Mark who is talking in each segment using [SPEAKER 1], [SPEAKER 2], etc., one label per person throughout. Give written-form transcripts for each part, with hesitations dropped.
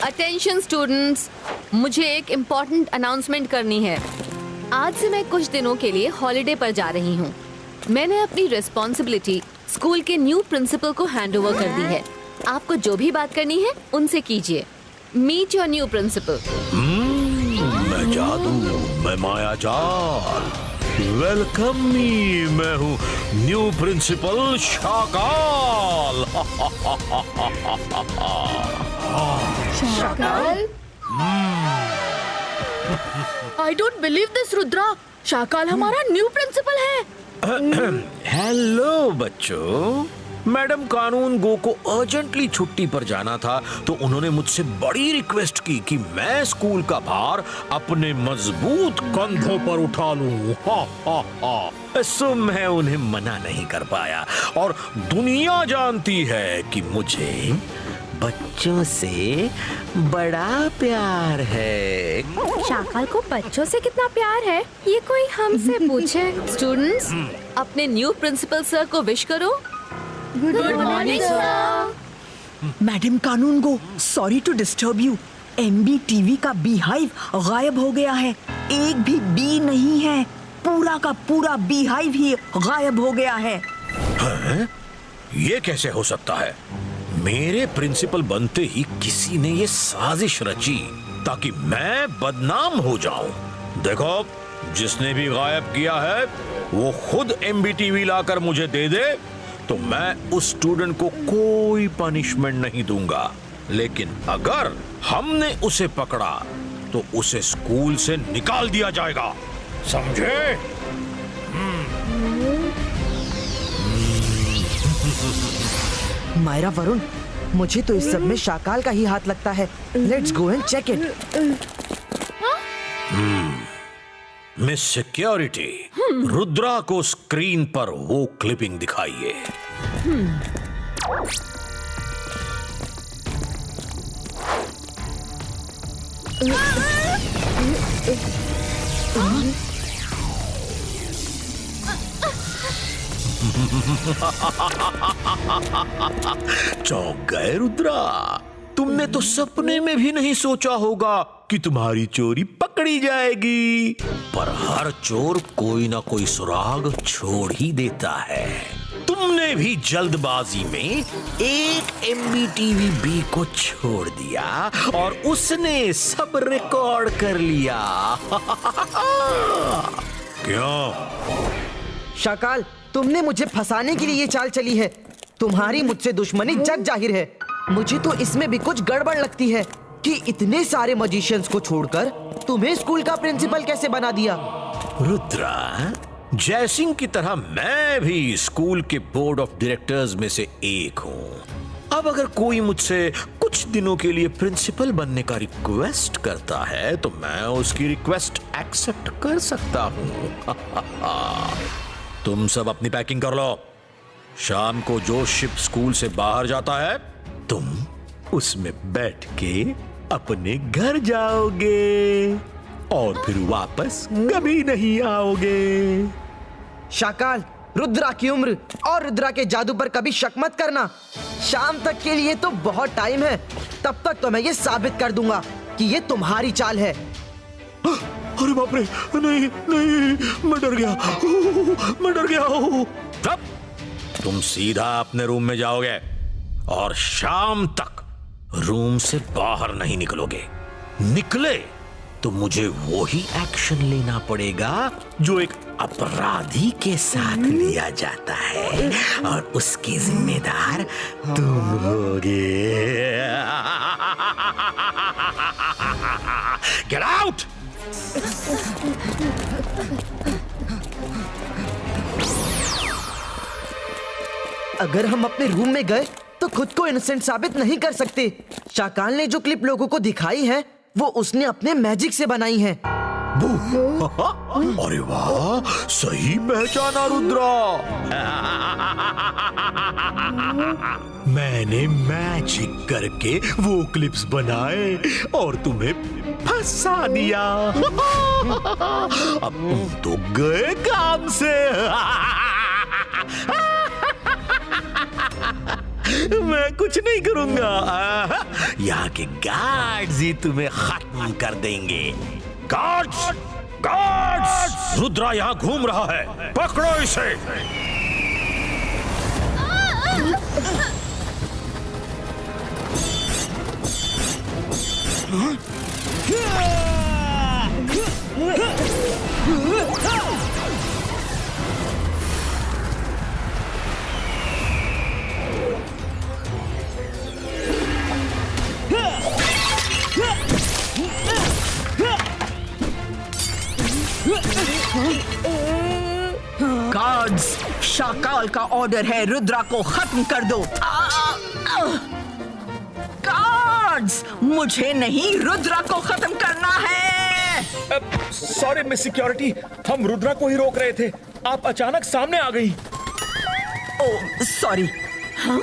[SPEAKER 1] Attention students, मुझे एक important announcement करनी है। आज से मैं कुछ दिनों के लिए हॉलिडे पर जा रही हूँ। मैंने अपनी रिस्पॉन्सिबिलिटी स्कूल के न्यू प्रिंसिपल को हैंड ओवर कर दी है। आपको जो भी बात करनी है उनसे कीजिए। Meet your new principal.
[SPEAKER 2] मैं जादू, मैं माया जाल। वेलकम मी, मैं हूँ new principal Shakaal.
[SPEAKER 3] Shakaal? I don't believe this Rudra. Shakaal हमारा न्यू प्रिंसिपल है।
[SPEAKER 2] हेलो बच्चों, मैडम कानून गो को अर्जेंटली छुट्टी पर जाना था तो उन्होंने मुझसे बड़ी रिक्वेस्ट की कि मैं स्कूल का भार अपने मजबूत कंधों पर उठा लूं। सो मैं उन्हें मना नहीं कर पाया और दुनिया जानती है कि मुझे बच्चों से बड़ा प्यार है।
[SPEAKER 1] शाकाल को बच्चों से कितना प्यार है, ये कोई हमसे पूछे? स्टूडेंट्स, अपने न्यू प्रिंसिपल सर को विश करो।
[SPEAKER 3] Good morning sir.
[SPEAKER 4] मैडम कानून गो, sorry to disturb you. MBTV का बी हाइव गायब हो गया है। एक भी बी नहीं है, पूरा का पूरा बी हाइव ही गायब हो गया है।
[SPEAKER 2] हैं? ये कैसे हो सकता है? मेरे प्रिंसिपल बनते ही किसी ने ये साजिश रची ताकि मैं बदनाम हो जाऊं। देखो, जिसने भी गायब किया है वो खुद MBTV लाकर मुझे दे दे तो मैं उस स्टूडेंट को कोई पनिशमेंट नहीं दूंगा। लेकिन अगर हमने उसे पकड़ा तो उसे स्कूल से निकाल दिया जाएगा, समझे?
[SPEAKER 4] मायरा, वरुण, मुझे तो इस सब में शाकाल का ही हाथ लगता है। Let's go and check it.
[SPEAKER 2] Miss security, Rudra को स्क्रीन पर वो क्लिपिंग दिखाइए। चौंक गए रुद्रा। तुमने तो सपने में भी नहीं सोचा होगा कि तुम्हारी चोरी पकड़ी जाएगी। पर हर चोर कोई ना कोई सुराग छोड़ ही देता है। तुमने भी जल्दबाजी में एक MBTV बी को छोड़ दिया और उसने सब रिकॉर्ड कर लिया। क्यों?
[SPEAKER 4] शाकाल, तुमने मुझे फंसाने के लिए ये चाल चली है। तुम्हारी मुझसे दुश्मनी जग जाहिर है। मुझे तो इसमें भी कुछ गड़बड़ लगती है कि इतने सारे मजिशियंस को छोड़कर तुम्हें स्कूल का प्रिंसिपल कैसे बना दिया।
[SPEAKER 2] रुद्रा, जयसिंह की तरह मैं भी स्कूल के बोर्ड ऑफ डायरेक्टर्स में से एक हूँ। अब अगर कोई मुझसे कुछ दिनों के लिए प्रिंसिपल बनने का रिक्वेस्ट करता है तो मैं उसकी रिक्वेस्ट एक्सेप्ट कर सकता हूँ। तुम सब अपनी पैकिंग कर लो। शाम को जो शिप स्कूल से बाहर जाता है तुम उसमें बैठ के अपने घर जाओगे और फिर वापस कभी नहीं आओगे।
[SPEAKER 4] शाकाल, रुद्रा की उम्र और रुद्रा के जादू पर कभी शक मत करना। शाम तक के लिए तो बहुत टाइम है। तब तक तो मैं ये साबित कर दूंगा कि ये तुम्हारी चाल है।
[SPEAKER 2] अरे बाप रे, नहीं नहीं, मैं डर गया, मैं डर गया। तब तुम सीधा अपने रूम में जाओगे और शाम तक रूम से बाहर नहीं निकलोगे। निकले तो मुझे वही एक्शन लेना पड़ेगा जो एक अपराधी के साथ लिया जाता है और उसकी जिम्मेदार तुम होगे। Get out!
[SPEAKER 4] अगर हम अपने रूम में गए तो खुद को इनोसेंट साबित नहीं कर सकते। शाकाल ने जो क्लिप लोगों को दिखाई है वो उसने अपने मैजिक से बनाई है।
[SPEAKER 2] अरे वाह, सही पहचाना रुद्रा। मैंने मैजिक करके वो क्लिप्स बनाए और तुम्हें फंसा दिया। अब तुम तो गए काम से। मैं कुछ नहीं करूंगा। यहाँ के गार्ड्स ही तुम्हें खत्म कर देंगे। Guards, guards! रुद्रा यहाँ घूम रहा है, पकड़ो इसे।
[SPEAKER 5] गार्ड्स, शाकाल का ऑर्डर है, रुद्रा को खत्म कर दो। गार्ड्स, मुझे नहीं, रुद्रा को खत्म करना है।
[SPEAKER 6] सॉरी मिस सिक्योरिटी, हम रुद्रा को ही रोक रहे थे, आप अचानक सामने आ गई।
[SPEAKER 5] ओ सॉरी। हाँ,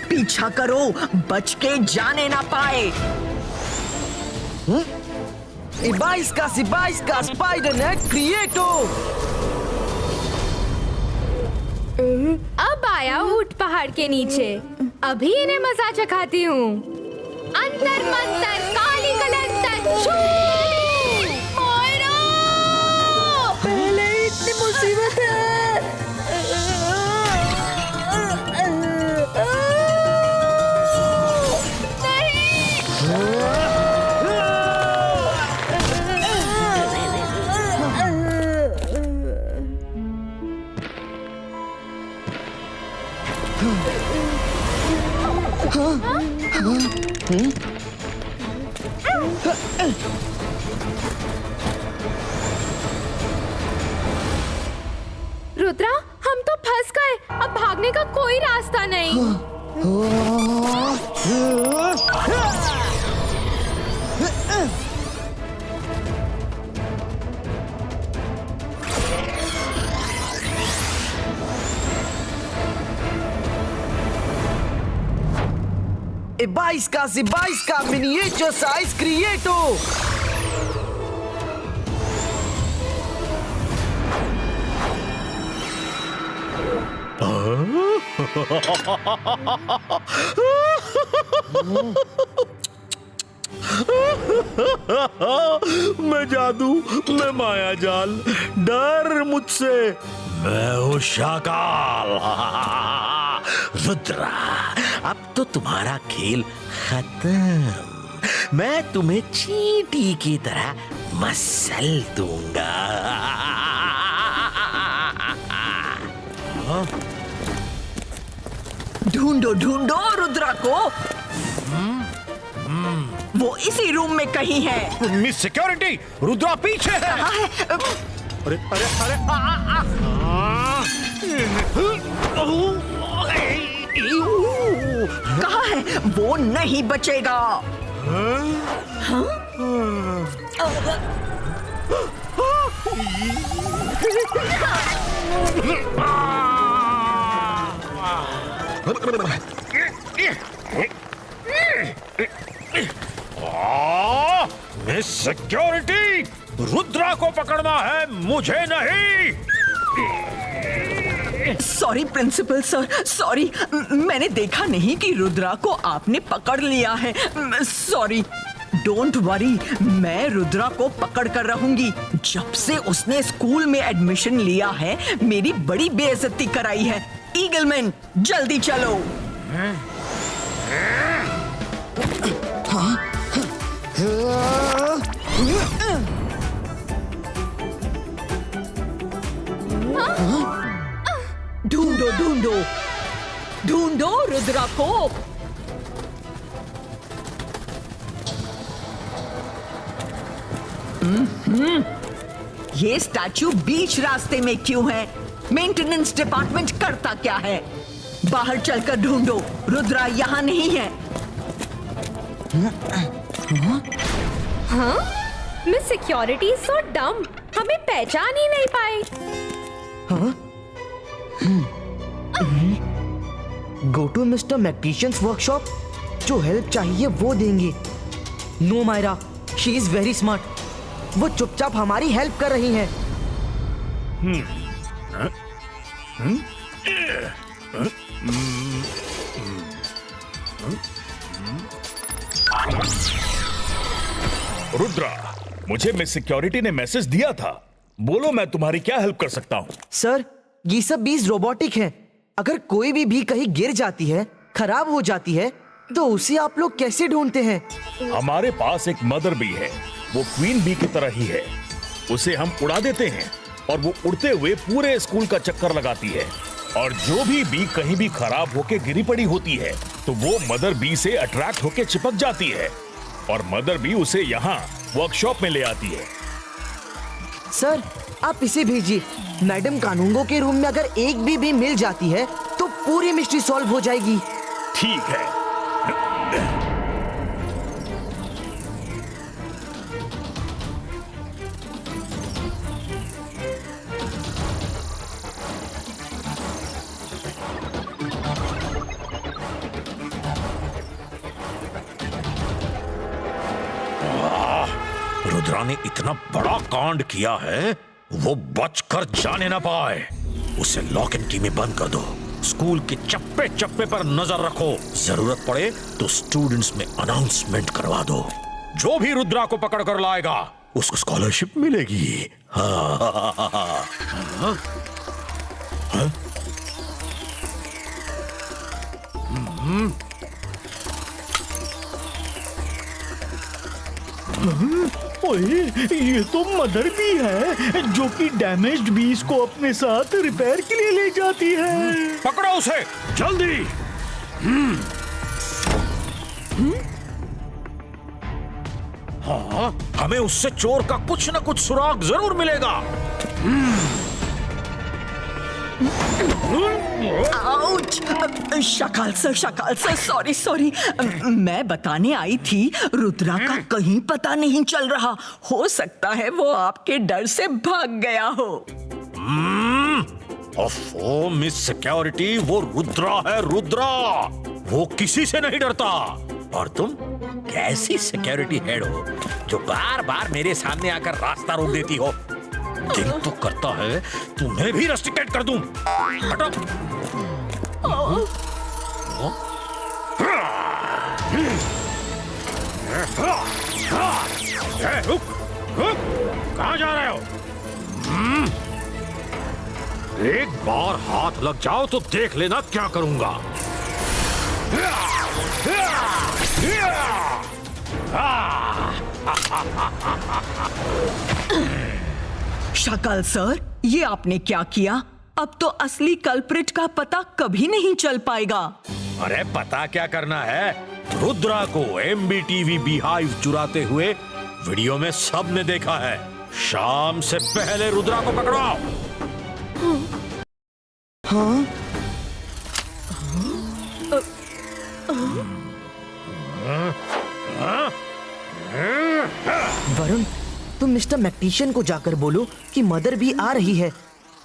[SPEAKER 5] पीछा करो, बच के जाने ना पाए।
[SPEAKER 4] इबाइस्का सिबाइस्का स्पाइडर नेट क्रिएटो।
[SPEAKER 7] अब आया ऊंट पहाड़ के नीचे, अभी इन्हें मजा चखाती हूँ। अंतर मंतर काली कलंतर शू! मोइरा!
[SPEAKER 3] पहले ही इतनी मुसीबत है।
[SPEAKER 7] रुद्रा, हम तो फंस गए, अब भागने का कोई रास्ता नहीं।
[SPEAKER 4] इबाइस्का सिबाइस्का मिनिएचर साइज क्रिएटो।
[SPEAKER 2] मैं जादू, मैं माया जाल, डर मुझसे, मैं हूँ शाकाल। रुद्रा, अब तो तुम्हारा खेल खत्म। मैं तुम्हें चींटी की तरह मसल दूंगा।
[SPEAKER 5] ढूंढो ढूंढो रुद्रा को। वो इसी रूम में कहीं है।
[SPEAKER 2] मिस सिक्योरिटी, रुद्रा पीछे है। अरे अरे अरे
[SPEAKER 5] कहाँ है? वो नहीं बचेगा। हाँ?
[SPEAKER 2] मिस सिक्योरिटी, रुद्रा को पकड़ना है, मुझे नहीं।
[SPEAKER 5] सॉरी प्रिंसिपल सर, सॉरी, मैंने देखा नहीं कि रुद्रा को आपने पकड़ लिया है। सॉरी। डोंट वरी, मैं रुद्रा को पकड़ कर रहूंगी। जब से उसने स्कूल में एडमिशन लिया है, मेरी बड़ी बेइज्जती कराई है। ईगलमैन, जल्दी चलो। ढूंढो ढूंढो ढूंढो रुद्रा को। ये स्टैचू बीच रास्ते में क्यों है? मेंटेनेंस डिपार्टमेंट करता क्या है? बाहर चलकर ढूंढो, रुद्रा यहाँ नहीं है।
[SPEAKER 7] हाँ? मिस सिक्योरिटी सो डम, हमें पहचान ही नहीं पाई।
[SPEAKER 4] हाँ? Go to mister magicians workshop, जो हेल्प चाहिए वो देंगे। No Myra, she is very smart. वो चुपचाप हमारी हेल्प कर रही हैं।
[SPEAKER 6] रुद्रा, मुझे मिस सिक्योरिटी ने मैसेज दिया था। बोलो, मैं तुम्हारी क्या हेल्प कर सकता हूँ?
[SPEAKER 4] सर, ये सब बीज रोबोटिक हैं। अगर कोई भी कहीं गिर जाती है, खराब हो जाती है, तो उसे आप लोग कैसे ढूंढते हैं?
[SPEAKER 6] हमारे पास एक मदर बी है, वो क्वीन बी की तरह ही है। उसे हम उड़ा देते हैं और वो उड़ते हुए पूरे स्कूल का चक्कर लगाती है, और जो भी बी कहीं भी खराब होके गिरी पड़ी होती है तो वो मदर बी से अट्रैक्ट होके चिपक जाती है, और मदर बी उसे यहाँ वर्कशॉप में ले आती है।
[SPEAKER 4] सर, आप इसे भेजिए। मैडम कानूंगो के रूम में अगर एक भी मिल जाती है तो पूरी मिस्ट्री सॉल्व हो जाएगी।
[SPEAKER 6] ठीक है।
[SPEAKER 2] रुद्रा ने इतना बड़ा कांड किया है, वो बचकर जाने ना पाए। उसे लॉक एंड की में बंद कर दो। स्कूल के चप्पे चप्पे पर नजर रखो। जरूरत पड़े तो स्टूडेंट्स में अनाउंसमेंट करवा दो। जो भी रुद्रा को पकड़ कर लाएगा उसको स्कॉलरशिप मिलेगी। हाँ।
[SPEAKER 8] ओए, ये तो मदर बी है जो कि डैमेज्ड बीज को अपने साथ रिपेयर के लिए ले जाती है।
[SPEAKER 2] पकड़ो उसे जल्दी। हाँ, हमें उससे चोर का कुछ न कुछ सुराग जरूर मिलेगा।
[SPEAKER 5] आउच! शकाल सर, सॉरी। मैं बताने आई थी, रुद्रा का कहीं पता नहीं चल रहा। हो सकता है वो आपके डर से भाग गया हो।
[SPEAKER 2] ओफो मिस सिक्योरिटी, वो रुद्रा है, रुद्रा। वो किसी से नहीं डरता। और तुम कैसी सिक्योरिटी हेड हो जो बार बार मेरे सामने आकर रास्ता रोक देती हो? दिल तो करता है तुम्हें भी रस्टिकेट कर दूं। हटो। कहाँ जा रहे हो? एक बार हाथ लग जाओ तो देख लेना क्या करूंगा।
[SPEAKER 5] शकाल सर, ये आपने क्या किया? अब तो असली कल्प्रिट का पता कभी नहीं चल पाएगा।
[SPEAKER 2] अरे पता क्या करना है? रुद्रा को एमबीटीवी बीहाइव चुराते हुए वीडियो में सबने देखा है। शाम से पहले रुद्रा को पकड़ो।
[SPEAKER 4] हाँ? वरुण, तुम मिस्टर मैक्टिशियन को जाकर बोलो कि मदर भी आ रही है।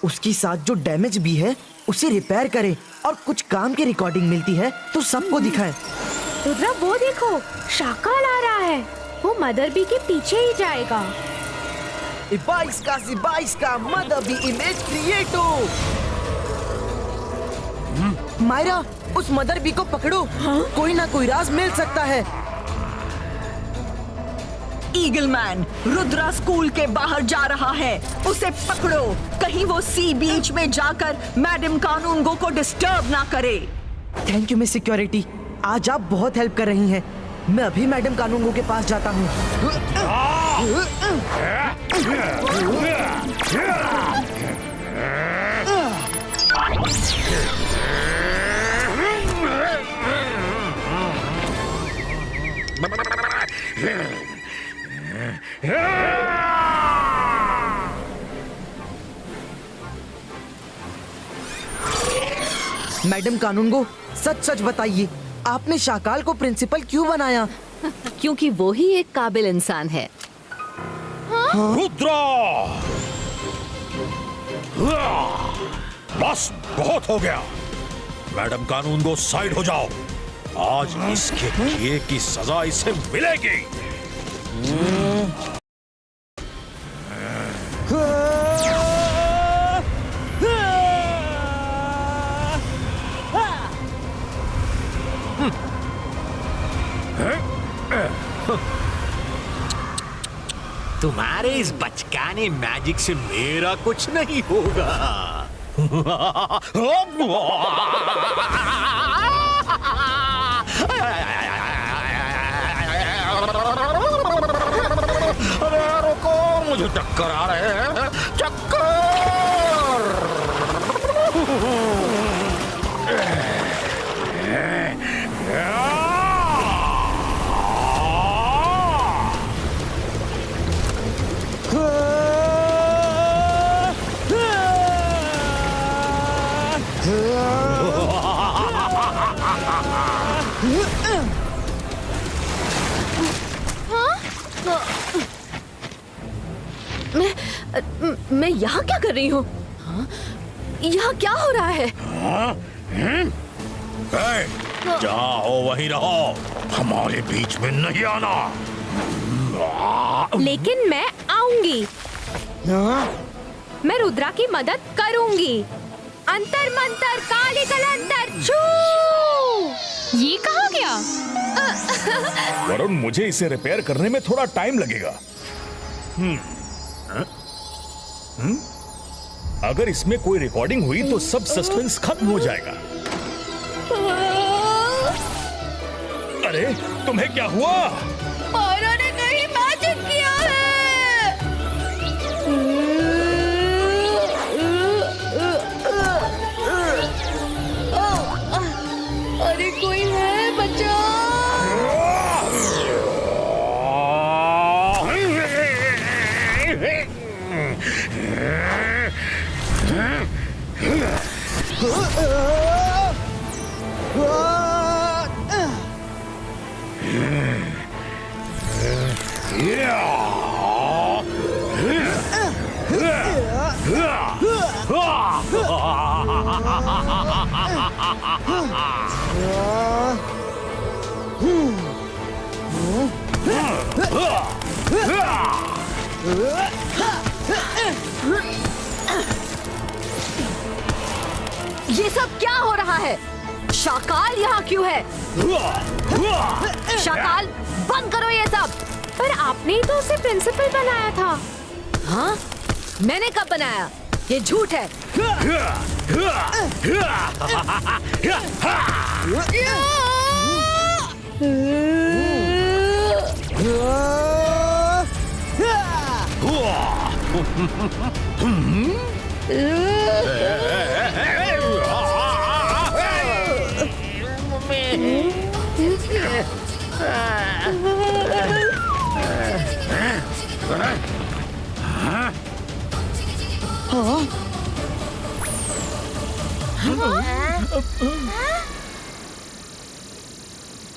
[SPEAKER 4] उसके साथ जो डैमेज भी है उसे रिपेयर करे, और कुछ काम की रिकॉर्डिंग मिलती है तो सबको दिखाए।
[SPEAKER 7] रुद्रा, वो देखो, शाकाल आ रहा है। वो मदर बी के पीछे ही जाएगा।
[SPEAKER 4] 22 का मदर बी इमेज क्रिएटो। मायरा, उस मदर बी को पकड़ो। कोई ना कोई राज मिल सकता है।
[SPEAKER 5] ईगल मैन, रुद्रा स्कूल के बाहर जा रहा है। उसे पकड़ो, कहीं वो सी बीच में जाकर मैडम कानूनगो को डिस्टर्ब ना करे।
[SPEAKER 4] थैंक यू मिस सिक्योरिटी, आज आप बहुत हेल्प कर रही हैं। मैं अभी मैडम कानूनगो के पास जाता हूँ। मैडम कानूनगो, सच बताइए, आपने शाकाल को प्रिंसिपल क्यों बनाया?
[SPEAKER 1] क्योंकि वो ही एक काबिल इंसान है।
[SPEAKER 2] रुद्रा! बस बहुत हो गया। मैडम कानूनगो, साइड हो जाओ। आज इसके किए की सजा इसे मिलेगी। इस बचकाने मैजिक से मेरा कुछ नहीं होगा। अरे रुको, मुझे चक्कर आ रहे हैं, चक्कर।
[SPEAKER 1] मैं यहाँ क्या कर रही हूँ? यहाँ क्या हो रहा है?
[SPEAKER 2] जहाँ हो वहीं रहो, हमारे बीच में नहीं आना।
[SPEAKER 7] लेकिन मैं आऊंगी। मैं रुद्रा की मदद करूंगी। अंतर मंतर काली कलंतर छू। ये कहाँ गया?
[SPEAKER 6] वरुण, मुझे इसे रिपेयर करने में थोड़ा टाइम लगेगा। अगर इसमें कोई रिकॉर्डिंग हुई तो सब सस्पेंस खत्म हो जाएगा। अरे तुम्हें क्या हुआ?
[SPEAKER 3] मायरा ने कहीं मैजिक किया है। अरे कोई है, बचाओ।
[SPEAKER 1] ये सब क्या हो रहा है? शाकाल यहाँ क्यों है? शाकाल, बंद करो ये सब।
[SPEAKER 7] पर आपने ही तो उसे प्रिंसिपल बनाया था।
[SPEAKER 1] हाँ? मैंने कब बनाया? ये झूठ है।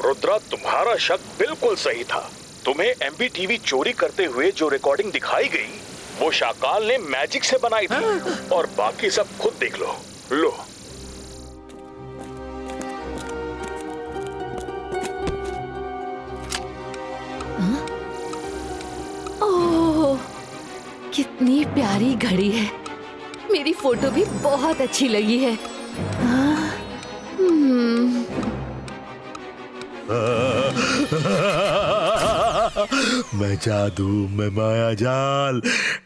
[SPEAKER 6] रुद्रा, तुम्हारा शक बिल्कुल सही था। तुम्हें एमबीटीवी चोरी करते हुए जो रिकॉर्डिंग दिखाई गई वो शाकाल ने मैजिक से बनाई थी। और बाकी सब खुद देख लो। लो।
[SPEAKER 1] ओह, कितनी प्यारी घड़ी है। मेरी फोटो भी बहुत अच्छी लगी है।
[SPEAKER 2] मैं जादू, मैं माया जाल,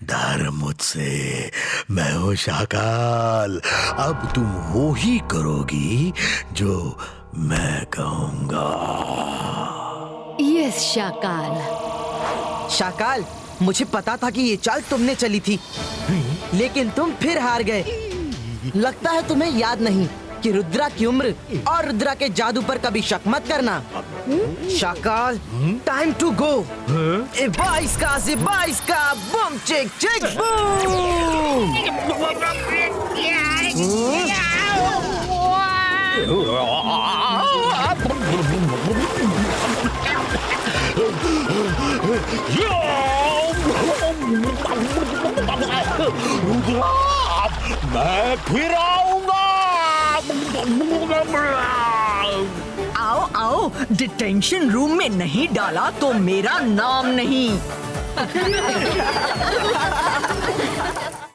[SPEAKER 2] डर मुझसे, मैं हूँ शाकाल। अब तुम वो ही करोगी जो मैं कहूँगा।
[SPEAKER 1] यस शाकाल।
[SPEAKER 4] शाकाल, मुझे पता था कि ये चाल तुमने चली थी, लेकिन तुम फिर हार गए। लगता है तुम्हें याद नहीं कि रुद्रा की उम्र और रुद्रा के जादू पर कभी शक मत करना। Shakaal, time to go. 22 का बम चिक चिक बूम।
[SPEAKER 2] मैं फिर आऊंगा।
[SPEAKER 5] आओ आओ, डिटेंशन रूम में नहीं डाला तो मेरा नाम नहीं।